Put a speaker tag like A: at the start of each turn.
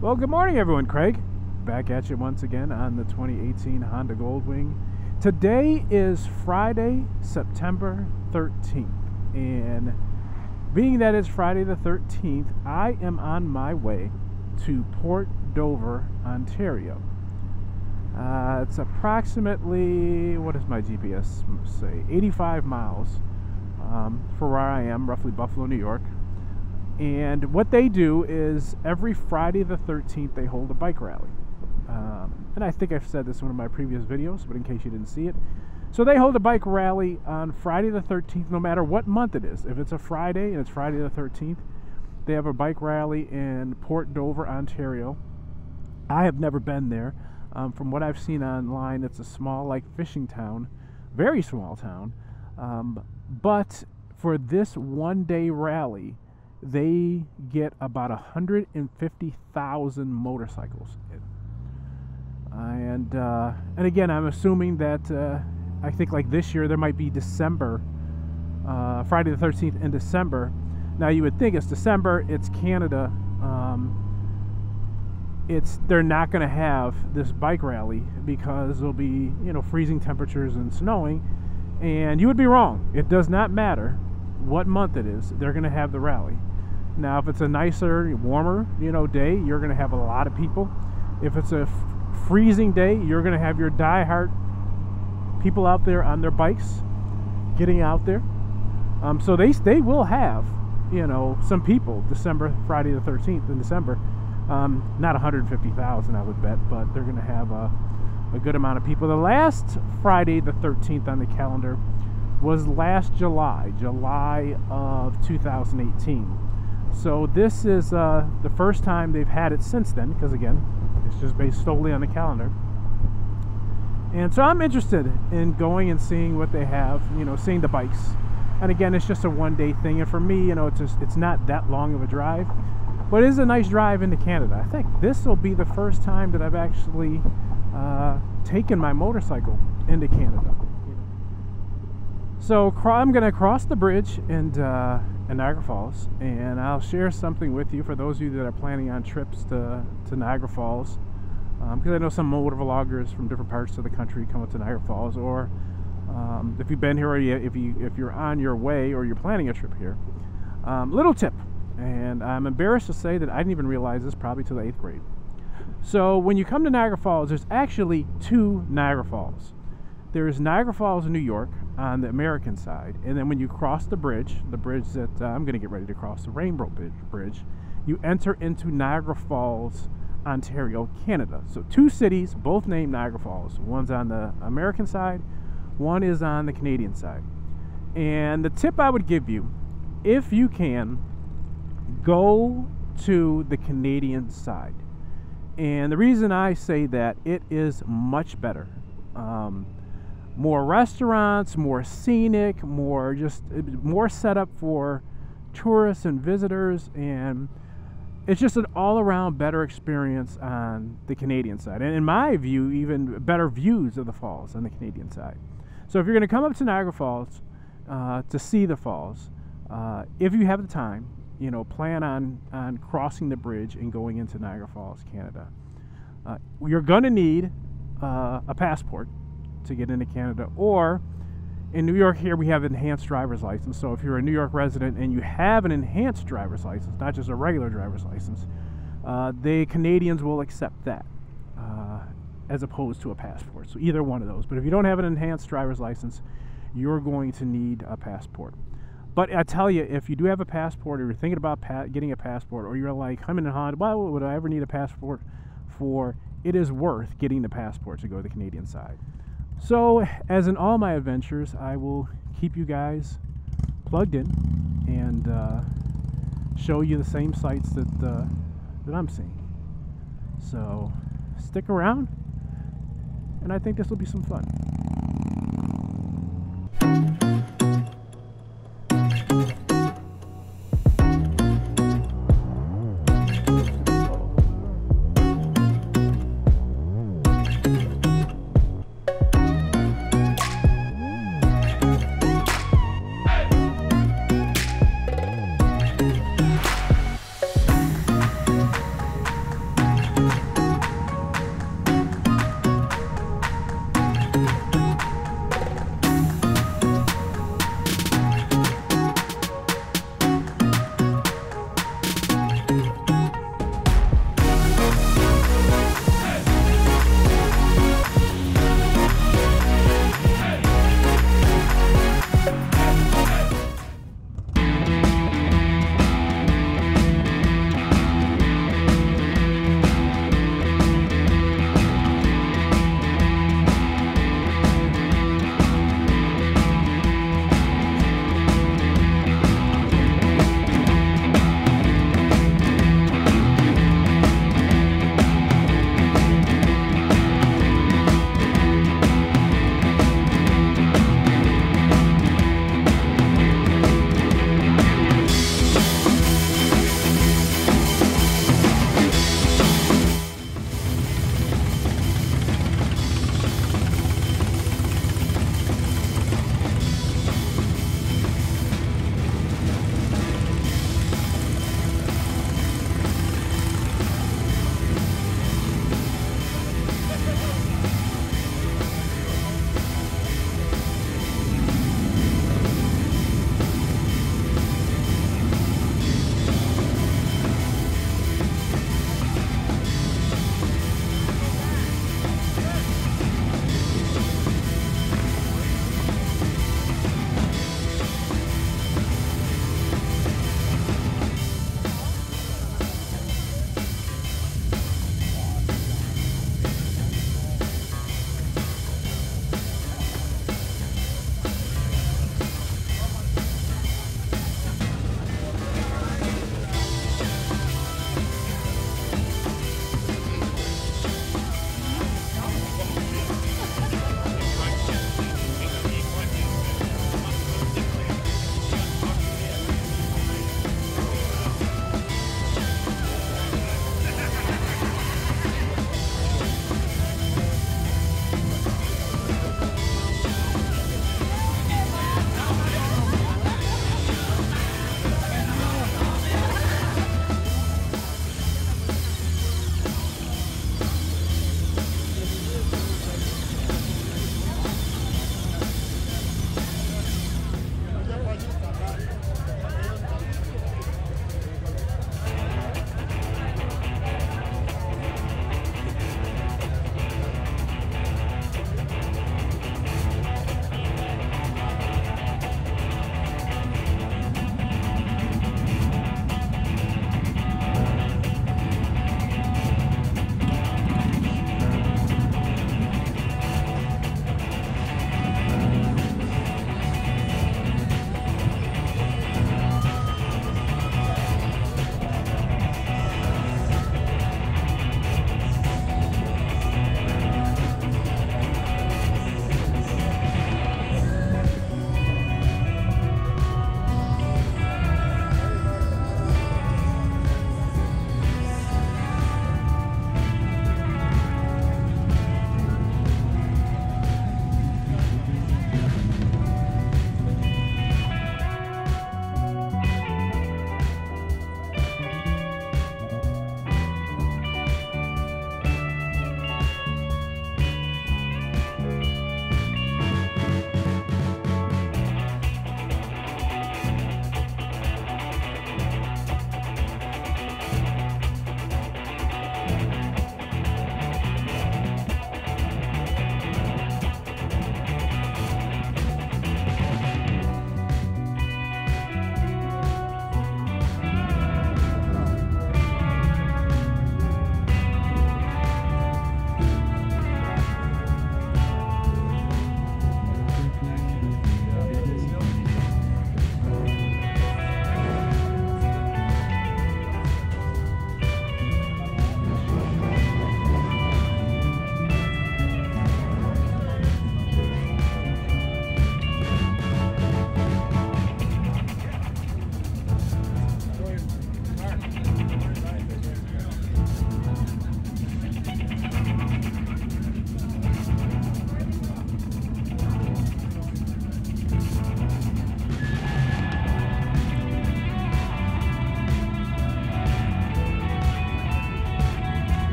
A: Well, good morning, everyone. Craig, back at you once again on the 2018 Honda Goldwing. Today is Friday, September 13th, and being that it's Friday the 13th, I am on my way to Port Dover, Ontario. It's approximately, what does my GPS say, 85 miles for where I am, roughly Buffalo, New York. And what they do is every Friday the 13th, they hold a bike rally. And I think I've said this in one of my previous videos, but in case you didn't see it. So they hold a bike rally on Friday the 13th, no matter what month it is. If it's a Friday and it's Friday the 13th, they have a bike rally in Port Dover, Ontario. I have never been there. From what I've seen online, it's a small, like, fishing town. Very small town. But for this one-day rally, they get about 150,000 motorcycles in. And again, I'm assuming that I think like this year there might be December, Friday the 13th in December. Now you would think it's December, it's Canada. They're not going to have this bike rally because there'll be, freezing temperatures and snowing. And you would be wrong. It does not matter what month it is. They're going to have the rally. Now, if it's a nicer, warmer, day, you're going to have a lot of people. If it's a freezing day, you're going to have your diehard people out there on their bikes, getting out there. So they will have, some people Friday the 13th in December. Not 150,000, I would bet, but they're going to have a good amount of people. The last Friday the 13th on the calendar was last July of 2018. So this is the first time they've had it since then, because again, it's just based solely on the calendar. And so I'm interested in going and seeing what they have, seeing the bikes. And again, it's just a one-day thing, and for me, it's not that long of a drive, but it is a nice drive into Canada. I think this will be the first time that I've actually taken my motorcycle into Canada. So I'm going to cross the bridge in Niagara Falls, and I'll share something with you for those of you that are planning on trips to Niagara Falls, because I know some motor vloggers from different parts of the country come up to Niagara Falls, or if you've been here, or if you're on your way or you're planning a trip here. Little tip, and I'm embarrassed to say that I didn't even realize this probably till the 8th grade. So when you come to Niagara Falls, there's actually two Niagara Falls. There's Niagara Falls in New York on the American side, and then when you cross the bridge that I'm going to get ready to cross, the Rainbow Bridge, you enter into Niagara Falls, Ontario, Canada. So two cities, both named Niagara Falls. One's on the American side, one is on the Canadian side. And the tip I would give you, if you can, go to the Canadian side. And the reason I say that, it is much better. More restaurants, more scenic, more set up for tourists and visitors, and it's just an all-around better experience on the Canadian side. And in my view, even better views of the falls on the Canadian side. So if you're going to come up to Niagara Falls to see the falls, if you have the time, plan on crossing the bridge and going into Niagara Falls, Canada. You're going to need a passport to get into Canada, or in New York here we have enhanced driver's license. So if you're a New York resident and you have an enhanced driver's license, not just a regular driver's license, the Canadians will accept that as opposed to a passport. So either one of those. But if you don't have an enhanced driver's license, you're going to need a passport. But I tell you, if you do have a passport, or you're thinking about getting a passport, or you're like, I'm in a Honda, well, what would I ever need a passport for? It is worth getting the passport to go to the Canadian side. So, as in all my adventures, I will keep you guys plugged in and show you the same sights that I'm seeing. So, stick around, and I think this will be some fun.